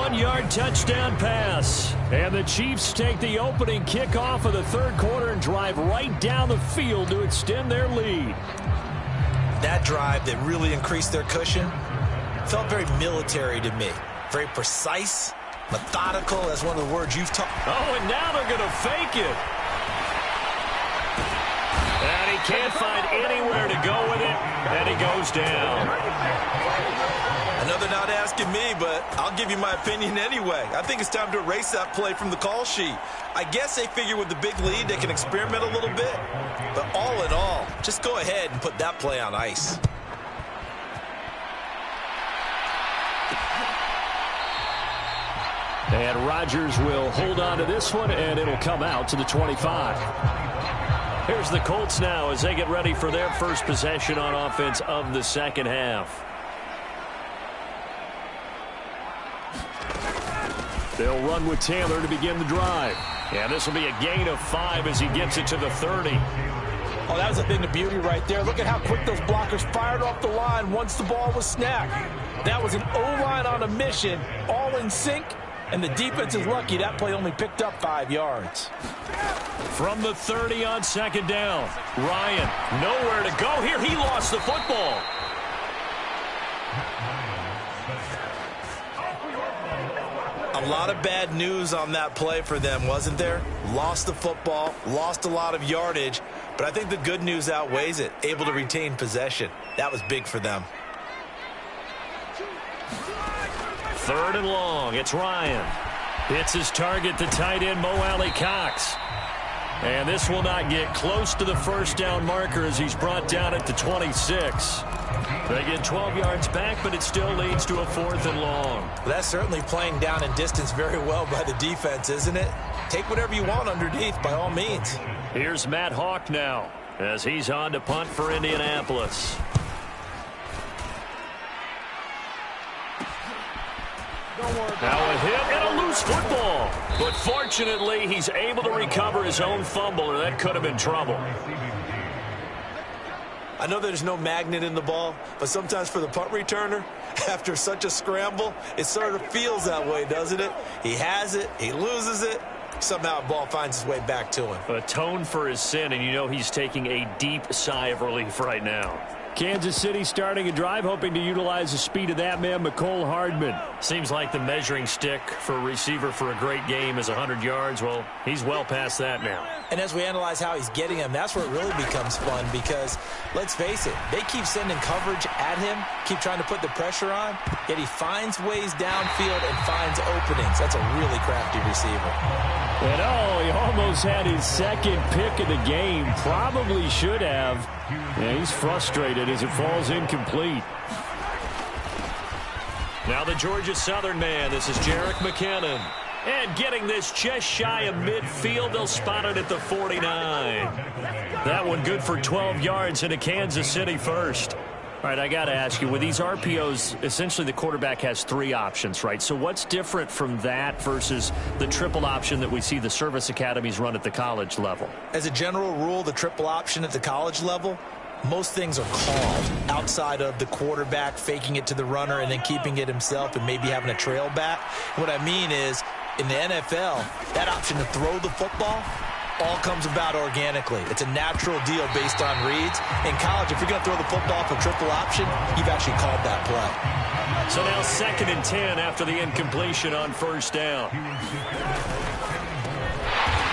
1-yard touchdown pass. And the Chiefs take the opening kickoff of the third quarter and drive right down the field to extend their lead. That drive that really increased their cushion felt very military to me. Very precise, methodical. That's one of the words you've taught. Oh, and now they're going to fake it. And he can't find anywhere to go with it, and he goes down. I know they're not asking me, but I'll give you my opinion anyway. I think it's time to erase that play from the call sheet. I guess they figure with the big lead they can experiment a little bit. But all in all, just go ahead and put that play on ice. And Rodgers will hold on to this one, and it'll come out to the 25. Here's the Colts now as they get ready for their first possession on offense of the second half. They'll run with Taylor to begin the drive. And this will be a gain of 5 as he gets it to the 30. Oh, that was a thing of beauty right there. Look at how quick those blockers fired off the line once the ball was snapped. That was an O-line on a mission, all in sync, and the defense is lucky that play only picked up 5 yards. From the 30 on second down, Ryan, nowhere to go here. He lost the football. A lot of bad news on that play for them, wasn't there? Lost the football, lost a lot of yardage, but I think the good news outweighs it. Able to retain possession. That was big for them. 3rd and long. It's Ryan. Hits his target, the tight end, Mo Alley-Cox. And this will not get close to the first down marker as he's brought down at the 26. They get 12 yards back, but it still leads to a 4th and long. Well, that's certainly playing down in distance very well by the defense, isn't it? Take whatever you want underneath, by all means. Here's Matt Hawk now as he's on to punt for Indianapolis. Now a hit and a loose football. But fortunately, he's able to recover his own fumble, or that could have been trouble. I know there's no magnet in the ball, but sometimes for the punt returner, after such a scramble, it sort of feels that way, doesn't it? He has it, he loses it, somehow the ball finds its way back to him. Atone for his sin, and you know he's taking a deep sigh of relief right now. Kansas City starting a drive, hoping to utilize the speed of that man, Mecole Hardman. Seems like the measuring stick for a receiver for a great game is 100 yards. Well, he's well past that now. And as we analyze how he's getting him, that's where it really becomes fun because, let's face it, they keep sending coverage at him, keep trying to put the pressure on, yet he finds ways downfield and finds openings. That's a really crafty receiver. And oh, he almost had his second pick of the game. Probably should have. Yeah, he's frustrated as it falls incomplete. Now the Georgia Southern man. This is Jerick McKinnon. And getting this just shy of midfield, they'll spot it at the 49. That one good for 12 yards into Kansas City first. All right, I got to ask you, with these RPOs, essentially the quarterback has 3 options, right? So what's different from that versus the triple option that we see the service academies run at the college level? As a general rule, the triple option at the college level, most things are called outside of the quarterback faking it to the runner and then keeping it himself and maybe having a trail back. What I mean is, in the NFL, that option to throw the football all comes about organically. It's a natural deal based on reads. In college, if you're going to throw the football for triple option, you've actually called that play. So now 2nd and 10 after the incompletion on first down.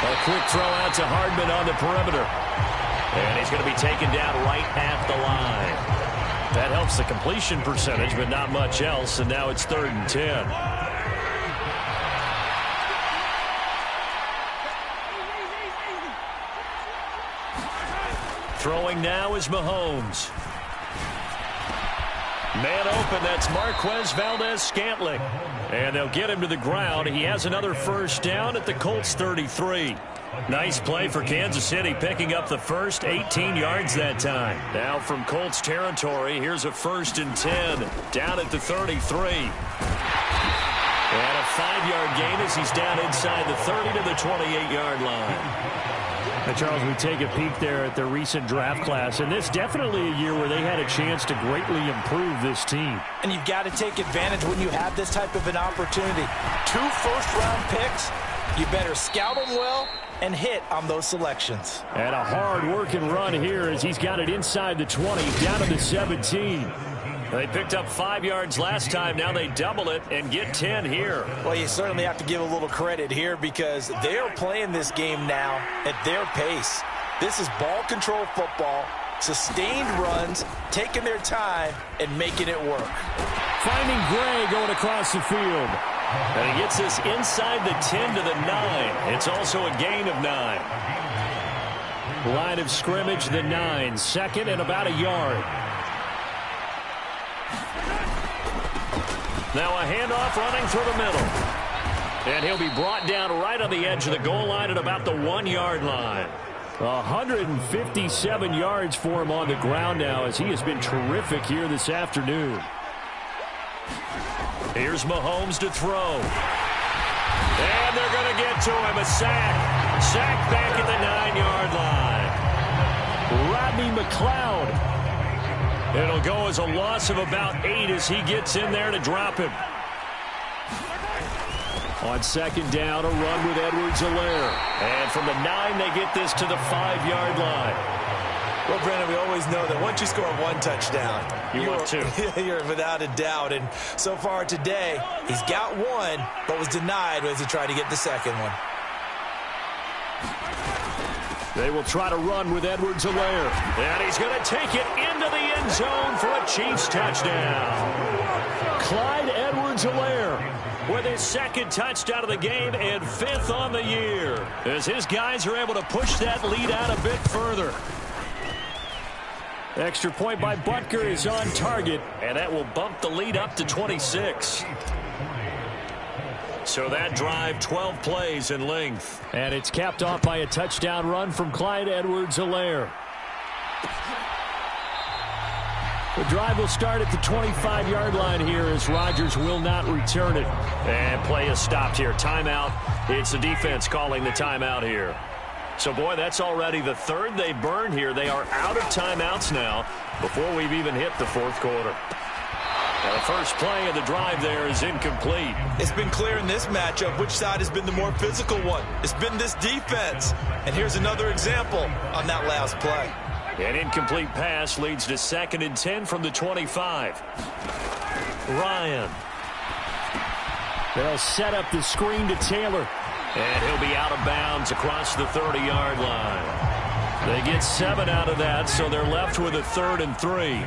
A quick throw out to Hardman on the perimeter. And he's going to be taken down right at the line. That helps the completion percentage, but not much else. And now it's 3rd and 10. Throwing now is Mahomes. Man open, that's Marquez Valdez-Scantling. And they'll get him to the ground. He has another first down at the Colts 33. Nice play for Kansas City, picking up the first 18 yards that time. Now from Colts territory, here's a 1st and 10 down at the 33. And a 5-yard gain as he's down inside the 30 to the 28-yard line. Now, Charles, we take a peek there at the recent draft class, and this definitely a year where they had a chance to greatly improve this team. And you've got to take advantage when you have this type of an opportunity. 2 first-round picks, you better scout them well and hit on those selections. And a hard-working run here as he's got it inside the 20, down to the 17. They picked up 5 yards last time. Now they double it and get 10 here. Well, you certainly have to give a little credit here because they're playing this game now at their pace. This is ball control football, sustained runs, taking their time, and making it work. Finding Gray going across the field. And he gets this inside the 10 to the 9. It's also a gain of 9. Line of scrimmage, the 9. Second and about a yard. Now a handoff running through the middle. And he'll be brought down right on the edge of the goal line at about the 1-yard line. 157 yards for him on the ground now as he has been terrific here this afternoon. Here's Mahomes to throw. And they're going to get to him. A sack. Sack back at the 9-yard line. Rodney McLeod. It'll go as a loss of about 8 as he gets in there to drop him. On second down, a run with Edwards-Helaire. And from the 9, they get this to the 5-yard line. Well, Brandon, we always know that once you score 1 touchdown, want 2. You're without a doubt. And so far today, he's got 1, but was denied as he tried to get the second one. They will try to run with Edwards-Helaire. And he's going to take it into the end zone for a Chiefs touchdown. Clyde Edwards-Helaire with his 2nd touchdown of the game and 5th on the year, as his guys are able to push that lead out a bit further. Extra point by Butker is on target. And that will bump the lead up to 26. So that drive, 12 plays in length. And it's capped off by a touchdown run from Clyde Edwards-Helaire. The drive will start at the 25-yard line here as Rodgers will not return it. And play is stopped here. Timeout. It's the defense calling the timeout here. So, boy, that's already the 3rd they burned here. They are out of timeouts now before we've even hit the 4th quarter. Now, the first play of the drive there is incomplete. It's been clear in this matchup which side has been the more physical one. It's been this defense. And here's another example on that last play. An incomplete pass leads to 2nd and 10 from the 25. Ryan. They'll set up the screen to Taylor. And he'll be out of bounds across the 30-yard line. They get 7 out of that, so they're left with a 3rd and 3.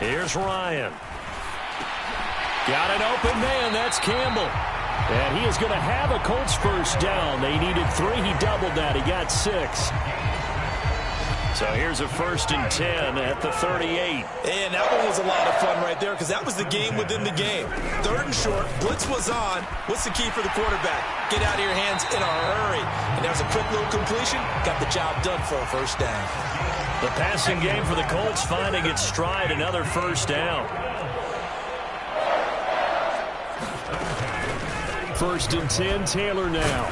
Here's Ryan. Got an open man. That's Campbell. And he is going to have a Colts first down. They needed 3. He doubled that. He got 6. So here's a 1st and 10 at the 38. And that one was a lot of fun right there because that was the game within the game. 3rd and short. Blitz was on. What's the key for the quarterback? Get out of your hands in a hurry. And there's a quick little completion. Got the job done for a first down. The passing game for the Colts finding its stride. Another first down. 1st and 10, Taylor now.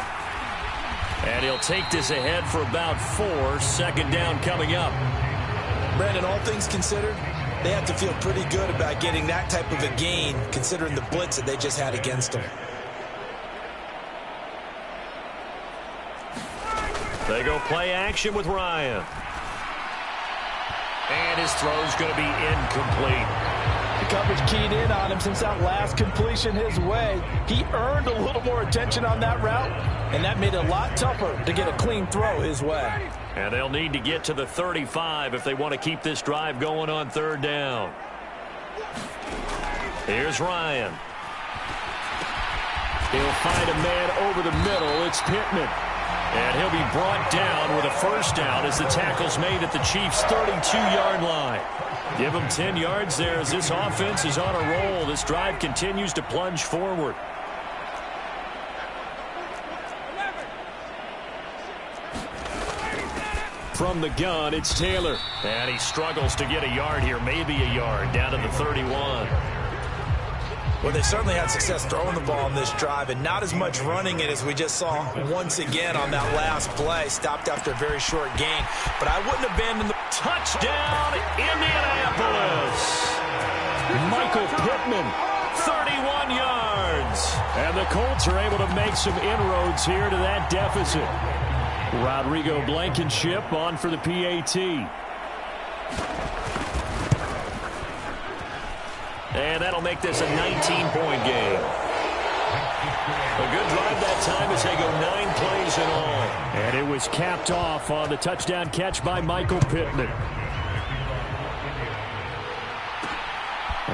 And he'll take this ahead for about 4. 2nd down coming up. Brandon, all things considered, they have to feel pretty good about getting that type of a gain considering the blitz that they just had against them. They go play action with Ryan. And his throw's going to be incomplete. The coverage keyed in on him since that last completion his way. He earned a little more attention on that route, and that made it a lot tougher to get a clean throw his way. And they'll need to get to the 35 if they want to keep this drive going on 3rd down. Here's Ryan. He'll find a man over the middle. It's Pittman. And he'll be brought down with a first down as the tackle's made at the Chiefs' 32-yard line. Give them 10 yards there as this offense is on a roll. This drive continues to plunge forward. From the gun, it's Taylor. And he struggles to get a yard here, maybe a yard, down to the 31. Well, they certainly had success throwing the ball on this drive and not as much running it as we just saw once again on that last play. Stopped after a very short gain. But I wouldn't abandon the touchdown, Indianapolis. Michael Pittman, 31 yards. And the Colts are able to make some inroads here to that deficit. Rodrigo Blankenship on for the PAT. And that'll make this a 19-point game. A good drive that time as they go 9 plays in all. And it was capped off on the touchdown catch by Michael Pittman.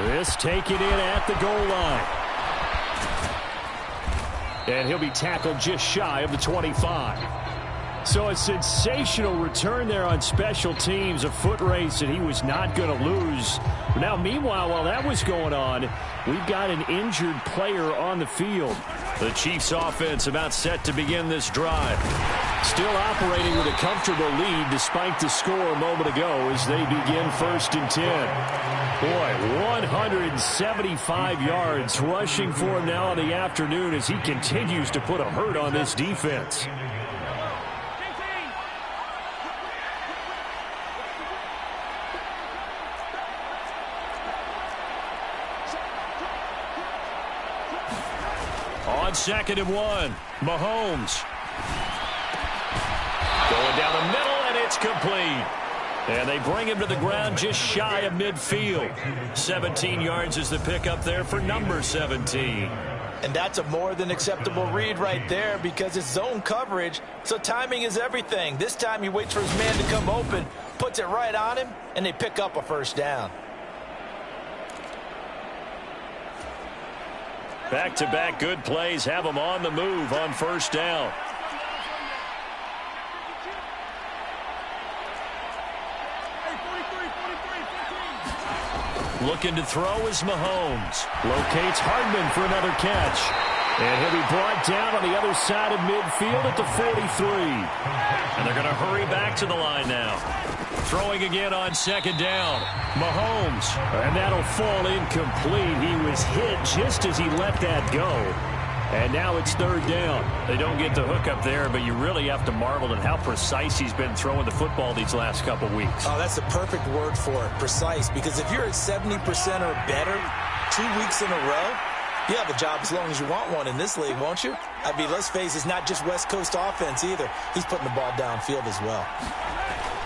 This taken in at the goal line. And he'll be tackled just shy of the 25. So a sensational return there on special teams, a foot race that he was not going to lose. Now, meanwhile, while that was going on, we've got an injured player on the field. The Chiefs offense about set to begin this drive. Still operating with a comfortable lead despite the score a moment ago as they begin 1st and 10. Boy, 175 yards rushing for him now in the afternoon as he continues to put a hurt on this defense. On 2nd and 1, Mahomes. Going down the middle, and it's complete. And they bring him to the ground just shy of midfield. 17 yards is the pickup there for number 17. And that's a more than acceptable read right there because it's zone coverage, so timing is everything. This time he waits for his man to come open, puts it right on him, and they pick up a 1st down. Back-to-back good plays have them on the move on 1st down. Looking to throw is Mahomes. Locates Hardman for another catch. And he'll be brought down on the other side of midfield at the 43. And they're going to hurry back to the line now. Throwing again on 2nd down. Mahomes. And that'll fall incomplete. He was hit just as he let that go. And now it's 3rd down. They don't get the hook up there, but you really have to marvel at how precise he's been throwing the football these last couple weeks. Oh, that's the perfect word for it, precise. Because if you're at 70% or better 2 weeks in a row, you have a job as long as you want one in this league, won't you? I mean, let's face it, it's not just West Coast offense either. He's putting the ball downfield as well.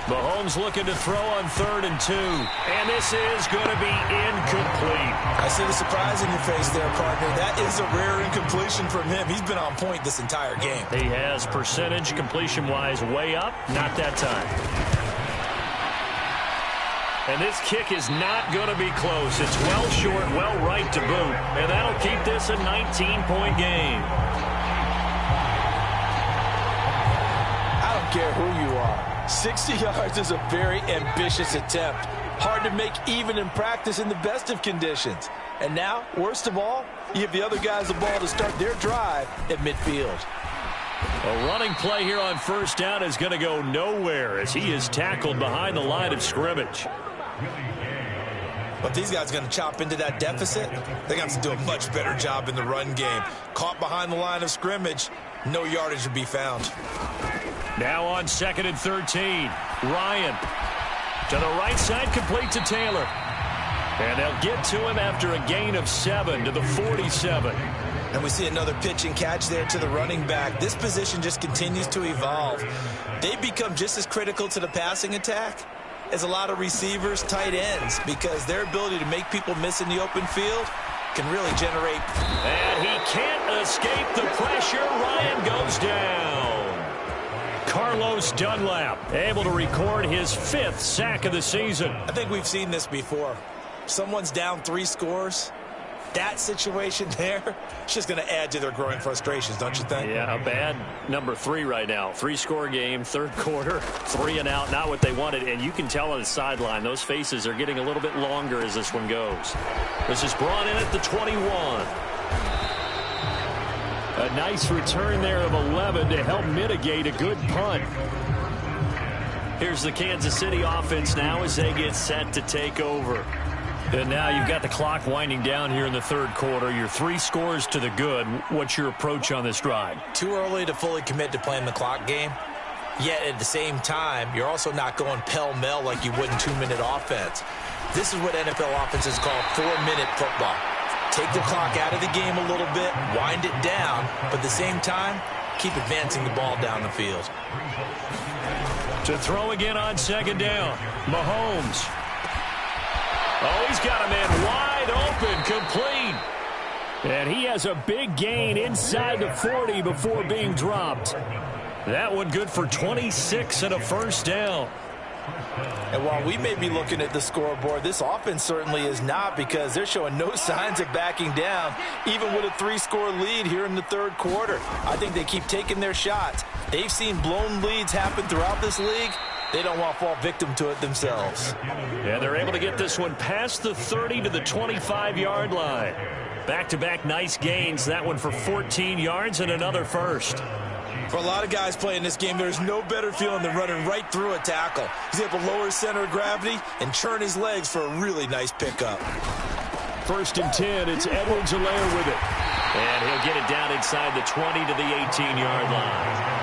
Mahomes looking to throw on 3rd and 2. And this is going to be incomplete. I see the surprise in your face there, partner. That is a rare incompletion from him. He's been on point this entire game. He has percentage completion-wise way up. Not that time. And this kick is not going to be close. It's well short, well right to boot. And that'll keep this a 19-point game. I don't care who you are. 60 yards is a very ambitious attempt. Hard to make even in practice in the best of conditions. And now, worst of all, you give the other guys the ball to start their drive at midfield. A running play here on 1st down is going to go nowhere as he is tackled behind the line of scrimmage. But these guys are going to chop into that deficit. They're going to have to do a much better job in the run game. Caught behind the line of scrimmage, no yardage to be found. Now on 2nd and 13, Ryan to the right side, complete to Taylor. And they'll get to him after a gain of 7 to the 47. And we see another pitch and catch there to the running back. This position just continues to evolve. They become just as critical to the passing attack as a lot of receivers, tight ends, because their ability to make people miss in the open field can really generate. And he can't escape the pressure. Ryan goes down. Carlos Dunlap able to record his 5th sack of the season. I think we've seen this before. Someone's down 3 scores. That situation there, it's just going to add to their growing frustrations, don't you think? Yeah, a bad number 3 right now. 3-score game, 3rd quarter, 3 and out, not what they wanted. And you can tell on the sideline, those faces are getting a little bit longer as this one goes. This is brought in at the 21. A nice return there of 11 to help mitigate a good punt. Here's the Kansas City offense now as they get set to take over. And now you've got the clock winding down here in the third quarter. You're 3 scores to the good. What's your approach on this drive? Too early to fully commit to playing the clock game. Yet at the same time, you're also not going pell-mell like you would in 2-minute offense. This is what NFL offenses call 4-minute football. Take the clock out of the game a little bit, wind it down, but at the same time, keep advancing the ball down the field. To throw again on second down, Mahomes. Oh, he's got a man wide open, complete. And he has a big gain inside the 40 before being dropped. That one good for 26 and a first down. And while we may be looking at the scoreboard, this offense certainly is not, because they're showing no signs of backing down, even with a 3-score lead here in the third quarter. I think they keep taking their shots. They've seen blown leads happen throughout this league. They don't want to fall victim to it themselves. Yeah, they're able to get this one past the 30 to the 25-yard line. Back-to-back nice gains. That one for 14 yards and another first. For a lot of guys playing this game, there's no better feeling than running right through a tackle. He's able to lower his center of gravity and churn his legs for a really nice pickup. 1st and 10, it's Edwards-Helaire with it. And he'll get it down inside the 20 to the 18-yard line.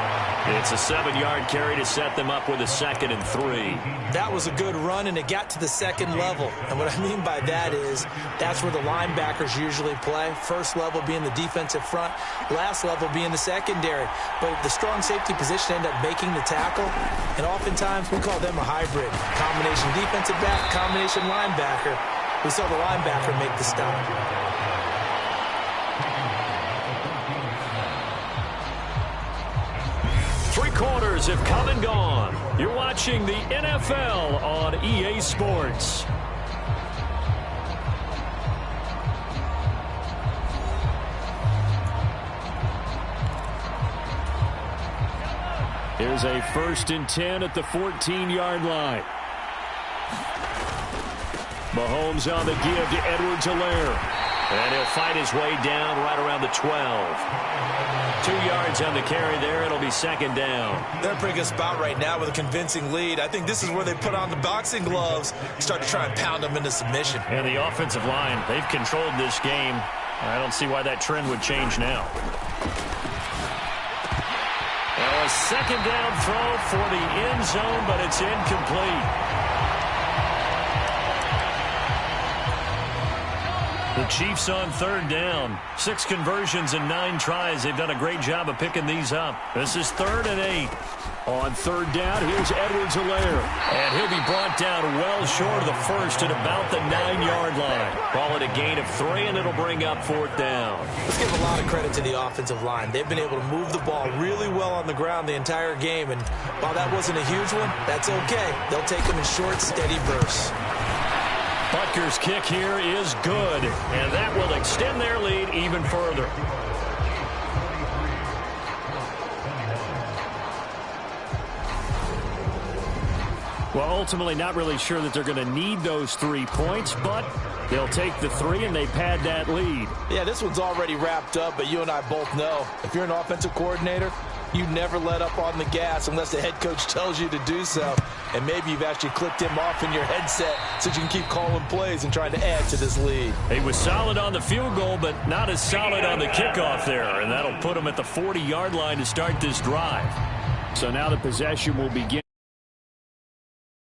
It's a 7-yard carry to set them up with a 2nd and 3. That was a good run, and it got to the second level. And what I mean by that is that's where the linebackers usually play. First level being the defensive front, last level being the secondary. But the strong safety position ended up making the tackle, and oftentimes we call them a hybrid. Combination defensive back, combination linebacker. We saw the linebacker make the stop. 3 quarters have come and gone. You're watching the NFL on EA Sports. Here's a 1st and 10 at the 14-yard line. Mahomes on the give to Edwards-Helaire. And he'll fight his way down right around the 12. 2 yards on the carry there. It'll be 2nd down. They're in a pretty good spot right now with a convincing lead. I think this is where they put on the boxing gloves, start to try and pound them into submission. And the offensive line, they've controlled this game. I don't see why that trend would change now. Well, a 2nd down throw for the end zone, but it's incomplete. The Chiefs on 3rd down. 6 conversions and 9 tries. They've done a great job of picking these up. This is 3rd and 8. On 3rd down, here's Edwards-Helaire. And he'll be brought down well short of the first at about the 9-yard line. Call it a gain of 3, and it'll bring up 4th down. Let's give a lot of credit to the offensive line. They've been able to move the ball really well on the ground the entire game. And while that wasn't a huge one, that's okay. They'll take them in short, steady bursts. Butker's kick here is good, and that will extend their lead even further. Well, ultimately not really sure that they're going to need those 3 points, but they'll take the 3 and they pad that lead. Yeah, this one's already wrapped up, but you and I both know if you're an offensive coordinator, you never let up on the gas unless the head coach tells you to do so. And maybe you've actually clicked him off in your headset so you can keep calling plays and trying to add to this lead. He was solid on the field goal, but not as solid on the kickoff there. And that'll put him at the 40-yard line to start this drive. So now the possession will begin.